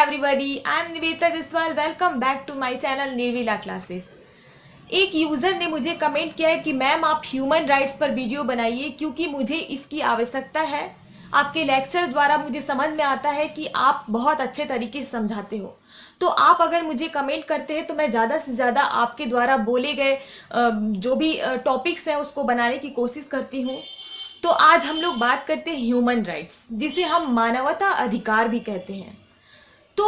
everybody, I am Nivedita Jaswal. Welcome back to my channel Nirvila classes. एक user ने मुझे comment किया है कि मैम आप ह्यूमन राइट्स पर वीडियो बनाइए क्योंकि मुझे इसकी आवश्यकता है. आपके लेक्चर द्वारा मुझे समझ में आता है कि आप बहुत अच्छे तरीके से समझाते हो. तो आप अगर मुझे कमेंट करते हैं तो मैं ज़्यादा से ज़्यादा आपके द्वारा बोले गए जो भी टॉपिक्स हैं उसको बनाने की कोशिश करती हूँ. तो आज हम लोग बात करते हैं ह्यूमन राइट्स, जिसे हम मानवता अधिकार भी कहते हैं. तो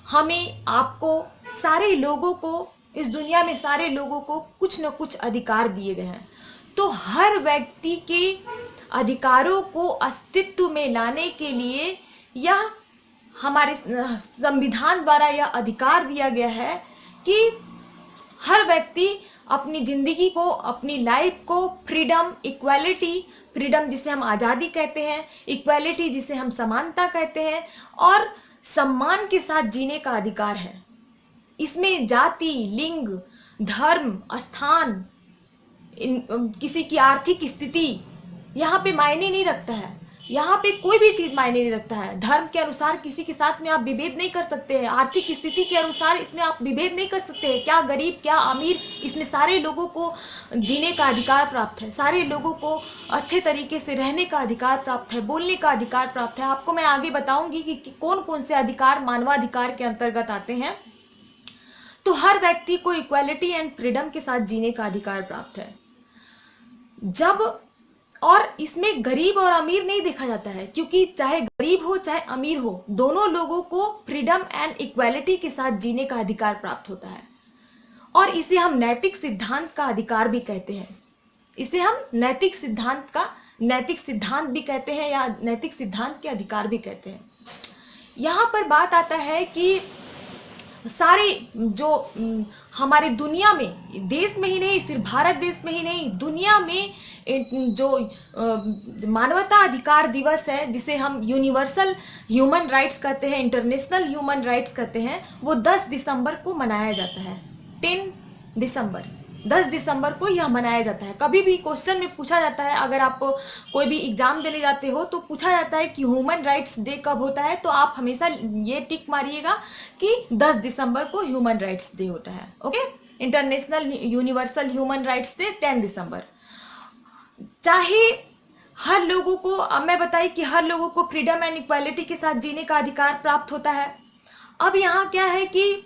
हमें, आपको, सारे लोगों को, इस दुनिया में सारे लोगों को कुछ न कुछ अधिकार दिए गए हैं. तो हर व्यक्ति के अधिकारों को अस्तित्व में लाने के लिए यह हमारे संविधान द्वारा यह अधिकार दिया गया है कि हर व्यक्ति अपनी ज़िंदगी को, अपनी लाइफ को फ्रीडम, इक्वालिटी, फ्रीडम जिसे हम आज़ादी कहते हैं, इक्वालिटी जिसे हम समानता कहते हैं, और सम्मान के साथ जीने का अधिकार है. इसमें जाति, लिंग, धर्म, स्थान, किसी की आर्थिक स्थिति यहाँ पे मायने नहीं रखता है. यहाँ पे कोई भी चीज़ मायने नहीं रखता है. धर्म के अनुसार किसी के साथ में आप विभेद नहीं कर सकते हैं. आर्थिक स्थिति के अनुसार इसमें आप विभेद नहीं कर सकते हैं. क्या गरीब, क्या अमीर, इसमें सारे लोगों को जीने का अधिकार प्राप्त है. सारे लोगों को अच्छे तरीके से रहने का अधिकार प्राप्त है, बोलने का अधिकार प्राप्त है. आपको मैं आगे बताऊंगी कि कौन कौन से अधिकार मानवाधिकार के अंतर्गत आते हैं. तो हर व्यक्ति को इक्वालिटी एंड फ्रीडम के साथ जीने का अधिकार प्राप्त है. जब और इसमें गरीब और अमीर नहीं देखा जाता है, क्योंकि चाहे गरीब हो चाहे अमीर हो, दोनों लोगों को फ्रीडम एंड इक्वालिटी के साथ जीने का अधिकार प्राप्त होता है. और इसे हम नैतिक सिद्धांत का अधिकार भी कहते हैं. इसे हम नैतिक सिद्धांत भी कहते हैं या नैतिक सिद्धांत के अधिकार भी कहते हैं. यहाँ पर बात आता है कि सारे जो हमारे दुनिया में, देश में ही नहीं, सिर्फ भारत देश में ही नहीं, दुनिया में जो मानवता अधिकार दिवस है, जिसे हम यूनिवर्सल ह्यूमन राइट्स कहते हैं, इंटरनेशनल ह्यूमन राइट्स कहते हैं, वो 10 दिसंबर को मनाया जाता है. 10 दिसंबर को यह मनाया जाता है. कभी भी क्वेश्चन में पूछा जाता है, अगर आप कोई भी एग्जाम देने जाते हो तो पूछा जाता है कि ह्यूमन राइट्स डे कब होता है, तो आप हमेशा ये टिक मारिएगा कि 10 दिसंबर को ह्यूमन राइट्स डे होता है. Okay, international universal human rights day 10 दिसंबर. चाहे हर लोगों को, अब मैं बताई कि हर लोगों को फ्रीडम एंड इक्वालिटी के साथ जीने का अधिकार प्राप्त होता है. अब यहाँ क्या है कि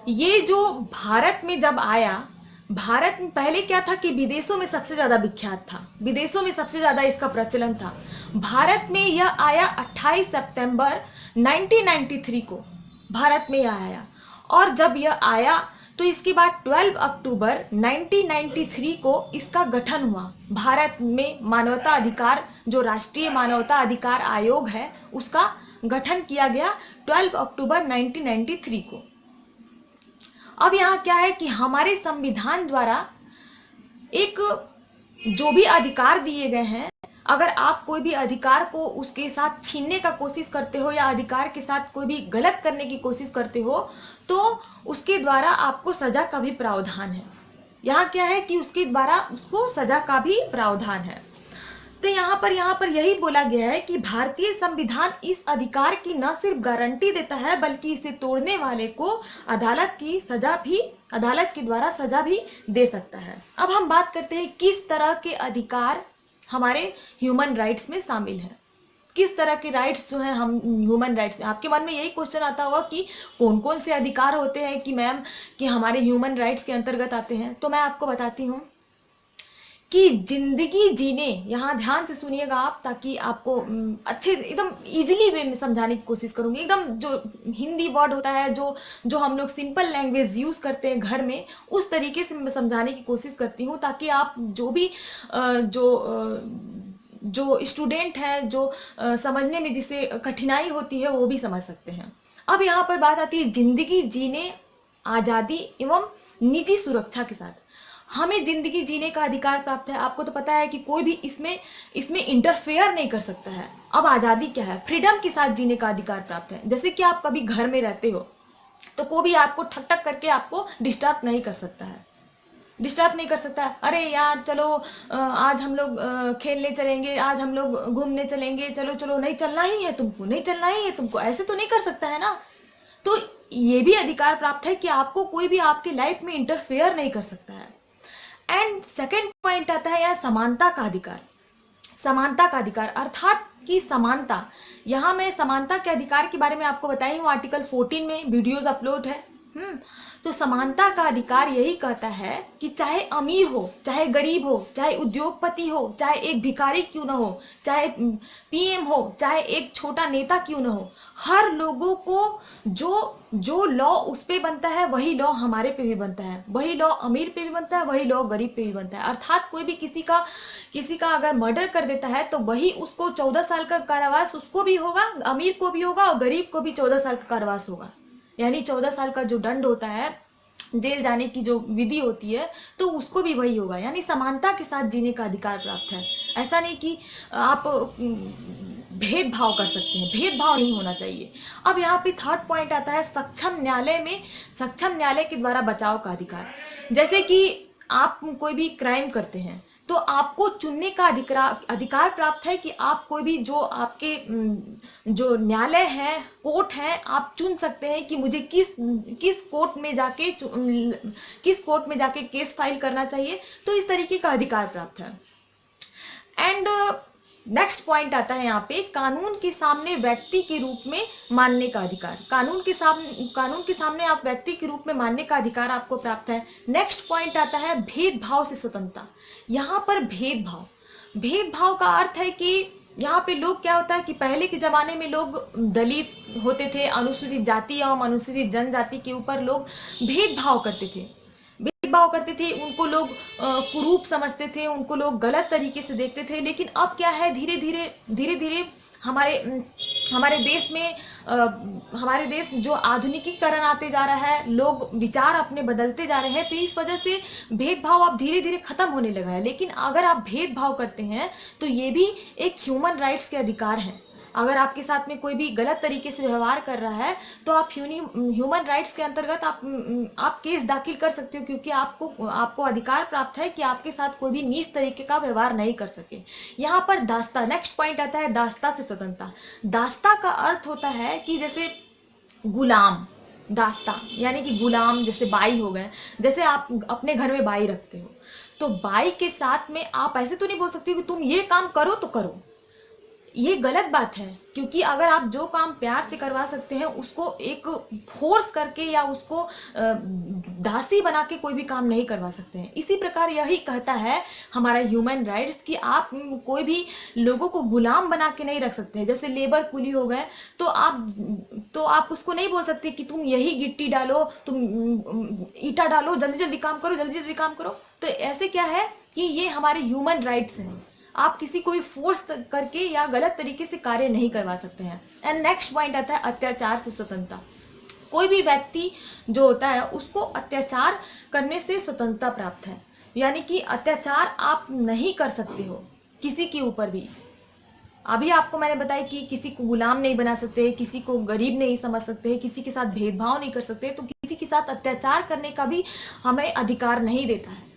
ये जो भारत में जब आया, भारत में पहले क्या था कि विदेशों में सबसे ज़्यादा विख्यात था, विदेशों में सबसे ज़्यादा इसका प्रचलन था. भारत में यह आया 28 सितंबर 1993 को भारत में यह आया. और जब यह आया तो इसके बाद 12 अक्टूबर 1993 को इसका गठन हुआ. भारत में मानवता अधिकार, जो राष्ट्रीय मानवता अधिकार आयोग है, उसका गठन किया गया 12 अक्टूबर 1993 को. अब यहाँ क्या है कि हमारे संविधान द्वारा एक जो भी अधिकार दिए गए हैं, अगर आप कोई भी अधिकार को उसके साथ छीनने का कोशिश करते हो या अधिकार के साथ कोई भी गलत करने की कोशिश करते हो, तो उसके द्वारा आपको सजा का भी प्रावधान है. यहाँ क्या है कि उसके द्वारा उसको सजा का भी प्रावधान है. तो यहाँ पर यही बोला गया है कि भारतीय संविधान इस अधिकार की न सिर्फ गारंटी देता है, बल्कि इसे तोड़ने वाले को अदालत के द्वारा सजा भी दे सकता है. अब हम बात करते हैं किस तरह के अधिकार हमारे ह्यूमन राइट्स में शामिल है. किस तरह के राइट्स जो हैं हम ह्यूमन राइट्स में, आपके मन में यही क्वेश्चन आता होगा कि कौन कौन से अधिकार होते हैं कि मैम कि हमारे ह्यूमन राइट्स के अंतर्गत आते हैं. तो मैं आपको बताती हूँ कि जिंदगी जीने, यहाँ ध्यान से सुनिएगा आप, ताकि आपको अच्छे एकदम इजीली वे में समझाने की कोशिश करूँगी. एकदम जो हिंदी वर्ड होता है, जो हम लोग सिंपल लैंग्वेज यूज़ करते हैं घर में, उस तरीके से मैं समझाने की कोशिश करती हूँ, ताकि आप जो भी जो स्टूडेंट हैं, जो समझने में जिसे कठिनाई होती है, वो भी समझ सकते हैं. अब यहाँ पर बात आती है जिंदगी जीने, आज़ादी एवं निजी सुरक्षा के साथ. हमें जिंदगी जीने का अधिकार प्राप्त है. आपको तो पता है कि कोई भी इसमें इंटरफेयर नहीं कर सकता है. अब आज़ादी क्या है? फ्रीडम के साथ जीने का अधिकार प्राप्त है. जैसे कि आप कभी घर में रहते हो तो कोई भी आपको ठक ठक करके आपको डिस्टर्ब नहीं कर सकता है. डिस्टर्ब नहीं कर सकता है। अरे यार चलो आज हम लोग खेलने चलेंगे, आज हम लोग घूमने चलेंगे, चलो चलो, नहीं चलना ही है तुमको, नहीं चलना ही है तुमको, ऐसे तो नहीं कर सकता है ना। तो ये भी अधिकार प्राप्त है कि आपको कोई भी आपकी लाइफ में इंटरफेयर नहीं कर सकता है। एंड सेकेंड पॉइंट आता है यहाँ समानता का अधिकार। समानता का अधिकार अर्थात कि समानता, यहाँ मैं समानता के अधिकार के बारे में आपको बताई हूँ, आर्टिकल 14 में वीडियोस अपलोड है। तो समानता का अधिकार यही कहता है कि चाहे अमीर हो, चाहे गरीब हो, चाहे उद्योगपति हो, चाहे एक भिखारी क्यों ना हो, चाहे पीएम हो, चाहे एक छोटा नेता क्यों ना हो, हर लोगों को जो जो लॉ उस पे बनता है वही लॉ हमारे पे भी बनता है, वही लॉ अमीर पे भी बनता है, वही लॉ गरीब पे भी बनता है। अर्थात कोई भी किसी का अगर मर्डर कर देता है तो वही उसको 14 साल का कारावास उसको भी होगा, अमीर को भी होगा और गरीब को भी 14 साल का कारावास होगा। यानी 14 साल का जो दंड होता है, जेल जाने की जो विधि होती है, तो उसको भी वही होगा। यानी समानता के साथ जीने का अधिकार प्राप्त है। ऐसा नहीं कि आप भेदभाव कर सकते हैं, भेदभाव नहीं होना चाहिए। अब यहाँ पे थर्ड पॉइंट आता है सक्षम न्यायालय के द्वारा बचाव का अधिकार। जैसे कि आप कोई भी क्राइम करते हैं तो आपको चुनने का अधिकार प्राप्त है कि आप कोई भी जो आपके जो न्यायालय है, कोर्ट है, आप चुन सकते हैं कि मुझे किस कोर्ट में जाके केस फाइल करना चाहिए। तो इस तरीके का अधिकार प्राप्त है। एंड नेक्स्ट पॉइंट आता है यहाँ पे कानून के सामने व्यक्ति के रूप में मानने का अधिकार। कानून के सामने आप व्यक्ति के रूप में मानने का अधिकार आपको प्राप्त है। नेक्स्ट पॉइंट आता है भेदभाव से स्वतंत्रता। यहाँ पर भेदभाव का अर्थ है कि यहाँ पे लोग क्या होता है कि पहले के जमाने में लोग दलित होते थे, अनुसूचित जाति एवं अनुसूचित जनजाति के ऊपर लोग भेदभाव करते थे, उनको लोग कुरूप समझते थे, उनको लोग गलत तरीके से देखते थे। लेकिन अब क्या है, धीरे धीरे हमारे देश जो आधुनिकीकरण आते जा रहा है, लोग विचार अपने बदलते जा रहे हैं, तो इस वजह से भेदभाव अब धीरे धीरे खत्म होने लगा है। लेकिन अगर आप भेदभाव करते हैं तो ये भी एक ह्यूमन राइट्स के अधिकार है। अगर आपके साथ में कोई भी गलत तरीके से व्यवहार कर रहा है तो आप ह्यूमन राइट्स के अंतर्गत आप केस दाखिल कर सकते हो, क्योंकि आपको अधिकार प्राप्त है कि आपके साथ कोई भी नीच तरीके का व्यवहार नहीं कर सके। यहाँ पर दास्ता, नेक्स्ट पॉइंट आता है दास्ता से स्वतंत्रता। दास्ता का अर्थ होता है कि जैसे गुलाम, दास्ता यानी कि गुलाम, जैसे बाई हो गए, जैसे आप अपने घर में बाई रखते हो तो बाई के साथ में आप ऐसे तो नहीं बोल सकते कि तुम ये काम करो तो करो, ये गलत बात है। क्योंकि अगर आप जो काम प्यार से करवा सकते हैं उसको एक फोर्स करके या उसको दासी बना के कोई भी काम नहीं करवा सकते हैं। इसी प्रकार यही कहता है हमारा ह्यूमन राइट्स कि आप कोई भी लोगों को गुलाम बना के नहीं रख सकते हैं। जैसे लेबर कुली हो गए तो आप उसको नहीं बोल सकते कि तुम यही गिट्टी डालो, तुम ईटा डालो, जल्दी जल्दी काम करो, जल्दी जल्दी काम करो। तो ऐसे क्या है कि ये हमारे ह्यूमन राइट्स हैं। आप किसी को भी फोर्स करके या गलत तरीके से कार्य नहीं करवा सकते हैं। एंड नेक्स्ट पॉइंट आता है अत्याचार से स्वतंत्रता। कोई भी व्यक्ति जो होता है उसको अत्याचार करने से स्वतंत्रता प्राप्त है। यानी कि अत्याचार आप नहीं कर सकते हो किसी के ऊपर भी। अभी आपको मैंने बताया कि किसी को गुलाम नहीं बना सकते, किसी को गरीब नहीं समझ सकते, किसी के साथ भेदभाव नहीं कर सकते, तो किसी के साथ अत्याचार करने का भी हमें अधिकार नहीं देता है।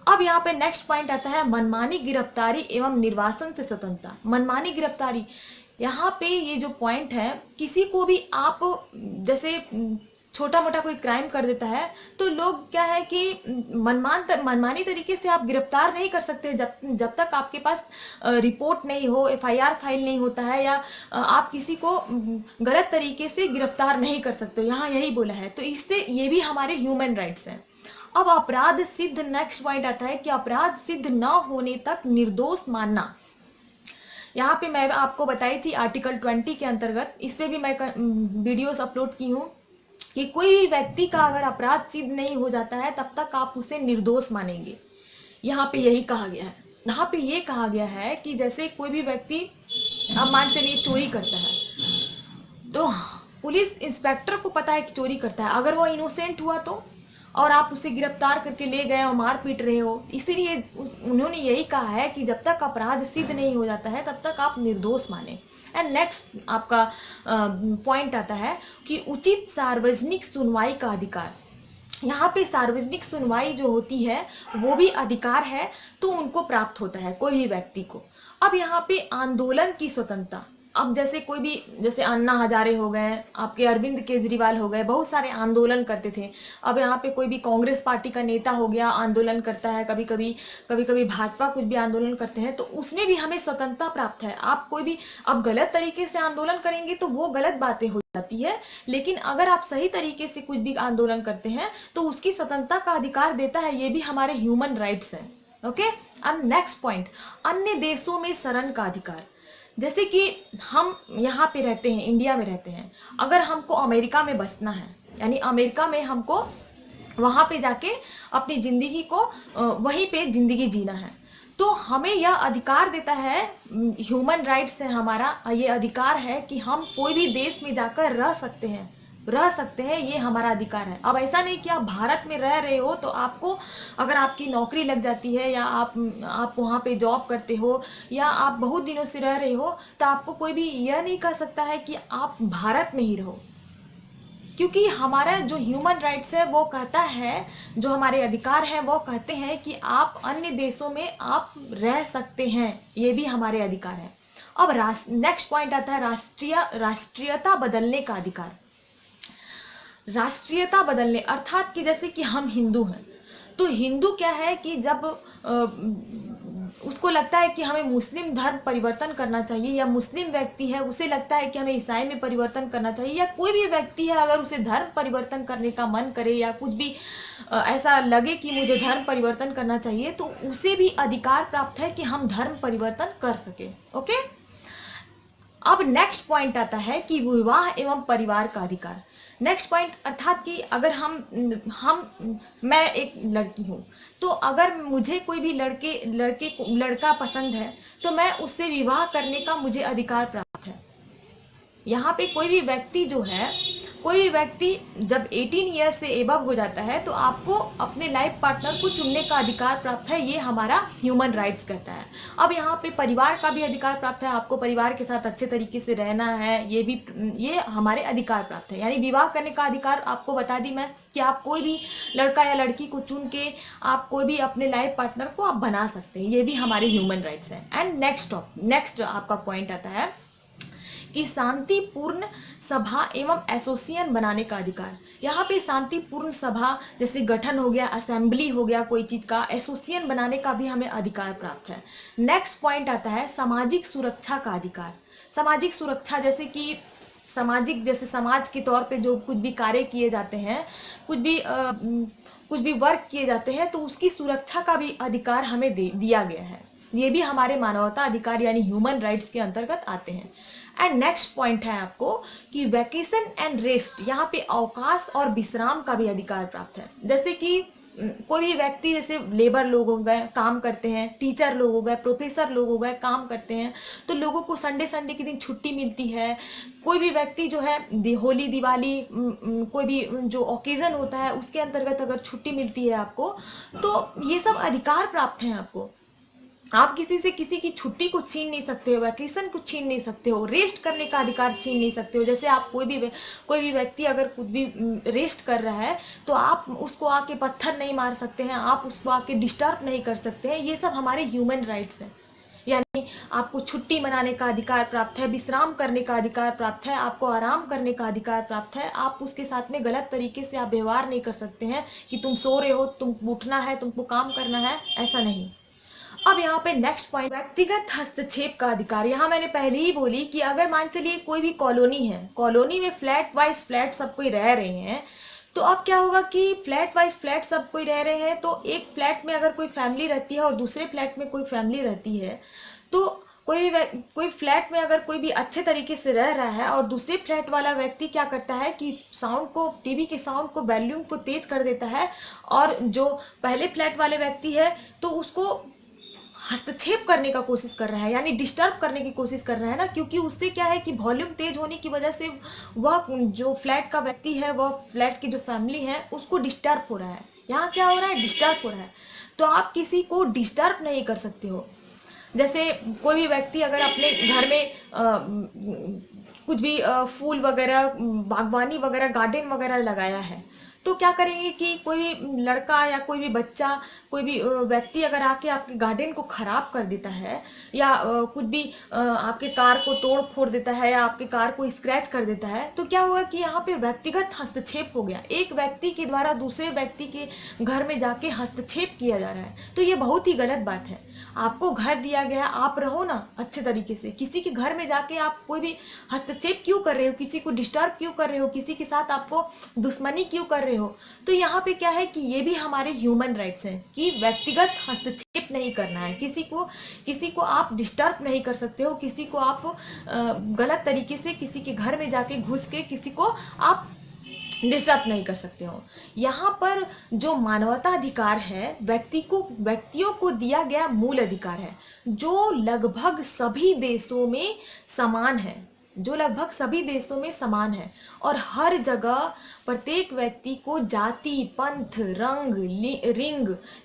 अब यहाँ पे नेक्स्ट पॉइंट आता है मनमानी गिरफ्तारी एवं निर्वासन से स्वतंत्रता। मनमानी गिरफ्तारी, यहाँ पे ये जो पॉइंट है, किसी को भी आप जैसे छोटा मोटा कोई क्राइम कर देता है तो लोग क्या है कि मनमानी तरीके से आप गिरफ्तार नहीं कर सकते जब तक आपके पास रिपोर्ट नहीं हो, एफआईआर फाइल नहीं होता है, या आप किसी को गलत तरीके से गिरफ्तार नहीं कर सकते। यहाँ यही बोला है, तो इससे ये भी हमारे ह्यूमन राइट्स हैं। अब अपराध सिद्ध, नेक्स्ट पॉइंट आता है कि अपराध सिद्ध न होने तक निर्दोष मानना। यहाँ पे मैं आपको बताई थी आर्टिकल 20 के अंतर्गत, इस पे भी मैं वीडियोस अपलोड की हूँ कि कोई भी व्यक्ति का अगर अपराध सिद्ध नहीं हो जाता है तब तक आप उसे निर्दोष मानेंगे। यहाँ पे यही कहा गया है। यहाँ पे ये कहा गया है कि जैसे कोई भी व्यक्ति, अब मान चलिए चोरी करता है तो पुलिस इंस्पेक्टर को पता है कि चोरी करता है, अगर वो इनोसेंट हुआ तो, और आप उसे गिरफ्तार करके ले गए और मार पीट रहे हो, इसीलिए उन्होंने यही कहा है कि जब तक अपराध सिद्ध नहीं हो जाता है तब तक आप निर्दोष माने। एंड नेक्स्ट आपका पॉइंट आता है कि उचित सार्वजनिक सुनवाई का अधिकार। यहाँ पे सार्वजनिक सुनवाई जो होती है वो भी अधिकार है, तो उनको प्राप्त होता है कोई भी व्यक्ति को। अब यहाँ पे आंदोलन की स्वतंत्रता, अब जैसे कोई भी, जैसे अन्ना हजारे हो गए, आपके अरविंद केजरीवाल हो गए, बहुत सारे आंदोलन करते थे। अब यहाँ पे कोई भी कांग्रेस पार्टी का नेता हो गया, आंदोलन करता है, कभी कभी भाजपा कुछ भी आंदोलन करते हैं, तो उसमें भी हमें स्वतंत्रता प्राप्त है। आप कोई भी अब गलत तरीके से आंदोलन करेंगे तो वो गलत बातें हो जाती है, लेकिन अगर आप सही तरीके से कुछ भी आंदोलन करते हैं तो उसकी स्वतंत्रता का अधिकार देता है। ये भी हमारे ह्यूमन राइट्स हैं। ओके, अब नेक्स्ट पॉइंट, अन्य देशों में शरण का अधिकार। जैसे कि हम यहाँ पे रहते हैं, इंडिया में रहते हैं, अगर हमको अमेरिका में बसना है, यानी अमेरिका में हमको वहाँ पे जाके अपनी जिंदगी को वहीं पे जिंदगी जीना है, तो हमें यह अधिकार देता है, ह्यूमन राइट्स है हमारा, ये अधिकार है कि हम कोई भी देश में जाकर रह सकते हैं, ये हमारा अधिकार है। अब ऐसा नहीं कि आप भारत में रह रहे हो तो आपको, अगर आपकी नौकरी लग जाती है या आप वहाँ पे जॉब करते हो या आप बहुत दिनों से रह रहे हो, तो आपको कोई भी यह नहीं कह सकता है कि आप भारत में ही रहो, क्योंकि हमारा जो ह्यूमन राइट्स है वो कहता है, जो हमारे अधिकार हैं वो कहते हैं कि आप अन्य देशों में आप रह सकते हैं, ये भी हमारे अधिकार है। अब नेक्स्ट पॉइंट आता है राष्ट्रीयता बदलने का अधिकार। राष्ट्रीयता बदलने अर्थात कि जैसे कि हम हिंदू हैं, तो हिंदू क्या है कि जब उसको लगता है कि हमें मुस्लिम धर्म परिवर्तन करना चाहिए, या मुस्लिम व्यक्ति है उसे लगता है कि हमें ईसाई में परिवर्तन करना चाहिए, या कोई भी व्यक्ति है अगर उसे धर्म परिवर्तन करने का मन करे या कुछ भी ऐसा लगे कि मुझे धर्म परिवर्तन करना चाहिए, तो उसे भी अधिकार प्राप्त है कि हम धर्म परिवर्तन कर सके। ओके, अब नेक्स्ट पॉइंट आता है कि विवाह एवं परिवार का अधिकार। नेक्स्ट पॉइंट अर्थात कि अगर मैं एक लड़की हूँ, तो अगर मुझे कोई भी लड़का पसंद है तो मैं उससे विवाह करने का मुझे अधिकार प्राप्त है। यहाँ पे कोई भी व्यक्ति जब 18 ईयर्स से एबव हो जाता है तो आपको अपने लाइफ पार्टनर को चुनने का अधिकार प्राप्त है, ये हमारा ह्यूमन राइट्स कहता है। अब यहाँ पे परिवार का भी अधिकार प्राप्त है, आपको परिवार के साथ अच्छे तरीके से रहना है, ये हमारे अधिकार प्राप्त है। यानी विवाह करने का अधिकार आपको बता दी मैं कि आप कोई भी लड़का या लड़की को चुन के आप कोई भी अपने लाइफ पार्टनर को आप बना सकते हैं, ये भी हमारे ह्यूमन राइट्स है। एंड नेक्स्ट आपका पॉइंट आता है कि शांतिपूर्ण सभा एवं एसोसिएशन बनाने का अधिकार। यहाँ पे शांतिपूर्ण सभा जैसे गठन हो गया, असेंबली हो गया कोई चीज का, एसोसिएशन बनाने का भी हमें अधिकार प्राप्त है। नेक्स्ट पॉइंट आता है सामाजिक सुरक्षा का अधिकार। सामाजिक सुरक्षा जैसे कि जैसे समाज के तौर पे जो कुछ भी कार्य किए जाते हैं, कुछ भी वर्क किए जाते हैं, तो उसकी सुरक्षा का भी अधिकार हमें दिया गया है। ये भी हमारे मानवता अधिकार यानी ह्यूमन राइट्स के अंतर्गत आते हैं। एंड नेक्स्ट पॉइंट है आपको कि वैकेशन एंड रेस्ट, यहाँ पे अवकाश और विश्राम का भी अधिकार प्राप्त है। जैसे कि कोई भी व्यक्ति, जैसे लेबर लोग हो गए काम करते हैं, टीचर लोग हो गए, प्रोफेसर लोग हो गए काम करते हैं, तो लोगों को संडे के दिन छुट्टी मिलती है। कोई भी व्यक्ति जो है होली दिवाली कोई भी जो ओकेजन होता है उसके अंतर्गत अगर छुट्टी मिलती है आपको, तो ये सब अधिकार प्राप्त हैं आपको। आप किसी की छुट्टी को छीन नहीं सकते हो, वैकेशन को छीन नहीं सकते हो, रेस्ट करने का अधिकार छीन नहीं सकते हो। जैसे आप कोई भी व्यक्ति अगर कुछ भी रेस्ट कर रहा है तो आप उसको आके पत्थर नहीं मार सकते हैं, आप उसको आके डिस्टर्ब नहीं कर सकते हैं। ये सब हमारे ह्यूमन राइट्स हैं। यानी आपको छुट्टी मनाने का अधिकार प्राप्त है, विश्राम करने का अधिकार प्राप्त है, आपको आराम करने का अधिकार प्राप्त है। आप उसके साथ में गलत तरीके से आप व्यवहार नहीं कर सकते हैं कि तुम सो रहे हो, तुम उठना है, तुमको काम करना है, ऐसा नहीं। अब यहाँ पे नेक्स्ट पॉइंट व्यक्तिगत हस्तक्षेप का अधिकार। यहाँ मैंने पहले ही बोली कि अगर मान चलिए कोई भी कॉलोनी है, कॉलोनी में फ्लैट वाइज फ्लैट सब कोई रह रहे हैं, तो अब क्या होगा कि फ्लैट वाइज फ्लैट सब कोई रह रहे हैं, तो एक फ्लैट में अगर कोई फैमिली रहती है और दूसरे फ्लैट में कोई फैमिली रहती है, तो कोई फ्लैट में अगर कोई भी अच्छे तरीके से रह रहा है और दूसरे फ्लैट वाला व्यक्ति क्या करता है कि साउंड को, टीवी के साउंड को, वॉल्यूम को तेज कर देता है, और जो पहले फ्लैट वाले व्यक्ति है तो उसको हस्तक्षेप करने का कोशिश कर रहा है, यानी डिस्टर्ब करने की कोशिश कर रहा है ना, क्योंकि उससे क्या है कि वॉल्यूम तेज होने की वजह से वह जो फ्लैट का व्यक्ति है, वह फ्लैट की जो फैमिली है उसको डिस्टर्ब हो रहा है। यहाँ क्या हो रहा है, डिस्टर्ब हो रहा है। तो आप किसी को डिस्टर्ब नहीं कर सकते हो। जैसे कोई भी व्यक्ति अगर अपने घर में कुछ भी फूल वगैरह, बागवानी वगैरह, गार्डन वगैरह लगाया है, तो क्या करेंगे कि कोई भी लड़का या कोई भी बच्चा, कोई भी व्यक्ति अगर आके आपके गार्डन को खराब कर देता है, या कुछ भी आपके कार को तोड़ फोड़ देता है, या आपके कार को स्क्रैच कर देता है, तो क्या हुआ कि यहाँ पे व्यक्तिगत हस्तक्षेप हो गया। एक व्यक्ति के द्वारा दूसरे व्यक्ति के घर में जाके हस्तक्षेप किया जा रहा है, तो ये बहुत ही गलत बात है। आपको घर दिया गया, आप रहो ना अच्छे तरीके से। किसी के घर में जाके आप कोई भी हस्तक्षेप क्यों कर रहे हो, किसी को डिस्टर्ब क्यों कर रहे हो, किसी के साथ आपको दुश्मनी क्यों कर रहे हो। तो यहाँ पे क्या है कि ये भी हमारे ह्यूमन राइट्स हैं कि व्यक्तिगत हस्तक्षेप नहीं करना है। किसी को आप डिस्टर्ब नहीं कर सकते हो, किसी को आप गलत तरीके से किसी के घर में जाके घुस के किसी को आप डिस्टर्ब नहीं कर सकते हो। यहाँ पर जो मानवाधिकार है, व्यक्तियों को दिया गया मूल अधिकार है, जो लगभग सभी देशों में समान है, और हर जगह प्रत्येक व्यक्ति को जाति, पंथ, रंग,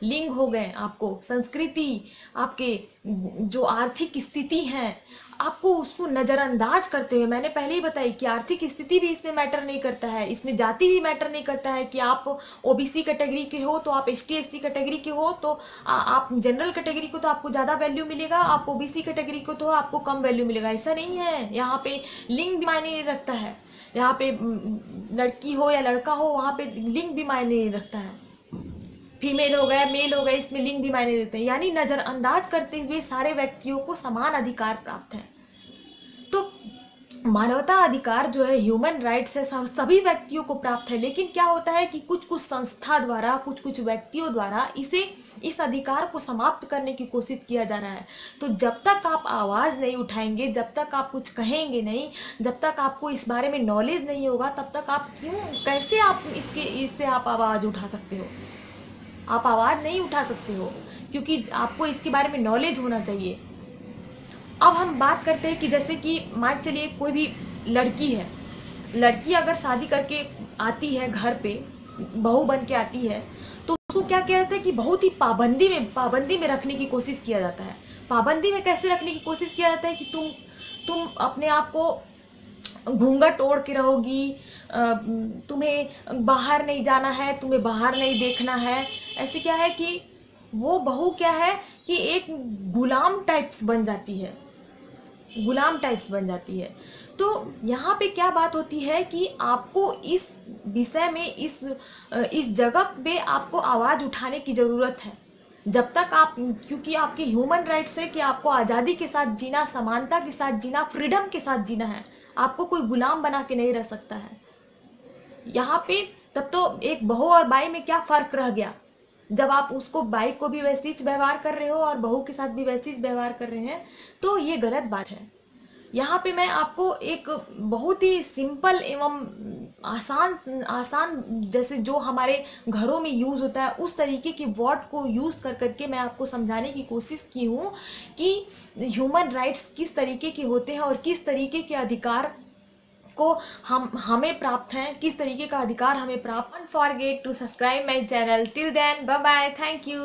लिंग हो गए, आपको संस्कृति, आपके जो आर्थिक स्थिति है, आपको उसको नज़रअंदाज करते हुए, मैंने पहले ही बताई कि आर्थिक स्थिति भी इसमें मैटर नहीं करता है, इसमें जाति भी मैटर नहीं करता है कि आप ओबीसी कैटेगरी के हो तो आप एसटी एससी कैटेगरी के हो तो आप जनरल कैटेगरी को तो आपको ज़्यादा वैल्यू मिलेगा, आप ओबीसी कैटेगरी को तो आपको कम वैल्यू मिलेगा। ऐसा नहीं है। यहाँ पे लिंग भी मायने नहीं रखता है। यहाँ पे लड़की हो या लड़का हो, वहाँ पे लिंग भी मायने नहीं रखता है। फीमेल हो गया, मेल हो गया, इसमें लिंग भी मायने देते हैं। यानी नज़रअंदाज करते हुए सारे व्यक्तियों को समान अधिकार प्राप्त है। तो मानवता अधिकार जो है, ह्यूमन राइट्स है, सभी व्यक्तियों को प्राप्त है। लेकिन क्या होता है कि कुछ संस्था द्वारा, कुछ व्यक्तियों द्वारा इस अधिकार को समाप्त करने की कोशिश किया जा रहा है। तो जब तक आप आवाज़ नहीं उठाएंगे, जब तक आप कुछ कहेंगे नहीं, जब तक आपको इस बारे में नॉलेज नहीं होगा, तब तक आप कैसे आप इससे आप आवाज़ उठा सकते हो। आप आवाज़ नहीं उठा सकते हो क्योंकि आपको इसके बारे में नॉलेज होना चाहिए। अब हम बात करते हैं कि जैसे कि मान चलिए कोई भी लड़की है, लड़की अगर शादी करके आती है घर पे, बहू बन के आती है, तो उसको क्या किया जाता है कि बहुत ही पाबंदी में रखने की कोशिश किया जाता है। पाबंदी में कैसे रखने की कोशिश किया जाता है कि तुम अपने आप को घूंघट ओढ़ के रहोगी, तुम्हें बाहर नहीं जाना है, तुम्हें बाहर नहीं देखना है। ऐसे क्या है कि वो बहू क्या है कि एक गुलाम टाइप्स बन जाती है। तो यहाँ पे क्या बात होती है कि आपको इस विषय में, इस जगह पे आपको आवाज़ उठाने की ज़रूरत है। जब तक आप, क्योंकि आपके ह्यूमन राइट्स है कि आपको आज़ादी के साथ जीना, समानता के साथ जीना, फ्रीडम के साथ जीना है। आपको कोई गुलाम बना के नहीं रह सकता है यहाँ पे। तब तो एक बहू और बाई में क्या फ़र्क रह गया, जब आप उसको, बाई को भी वैसे ही व्यवहार कर रहे हो और बहू के साथ भी वैसे ही व्यवहार कर रहे हैं, तो ये गलत बात है। यहाँ पे मैं आपको एक बहुत ही सिंपल एवं आसान जैसे जो हमारे घरों में यूज़ होता है उस तरीके की वर्ड को यूज़ करके मैं आपको समझाने की कोशिश की हूँ कि ह्यूमन राइट्स किस तरीके के होते हैं और किस तरीके के अधिकार को हमें प्राप्त हैं, किस तरीके का अधिकार हमें प्राप्त। Don't forget to subscribe my channel. Till then, bye bye, thank you.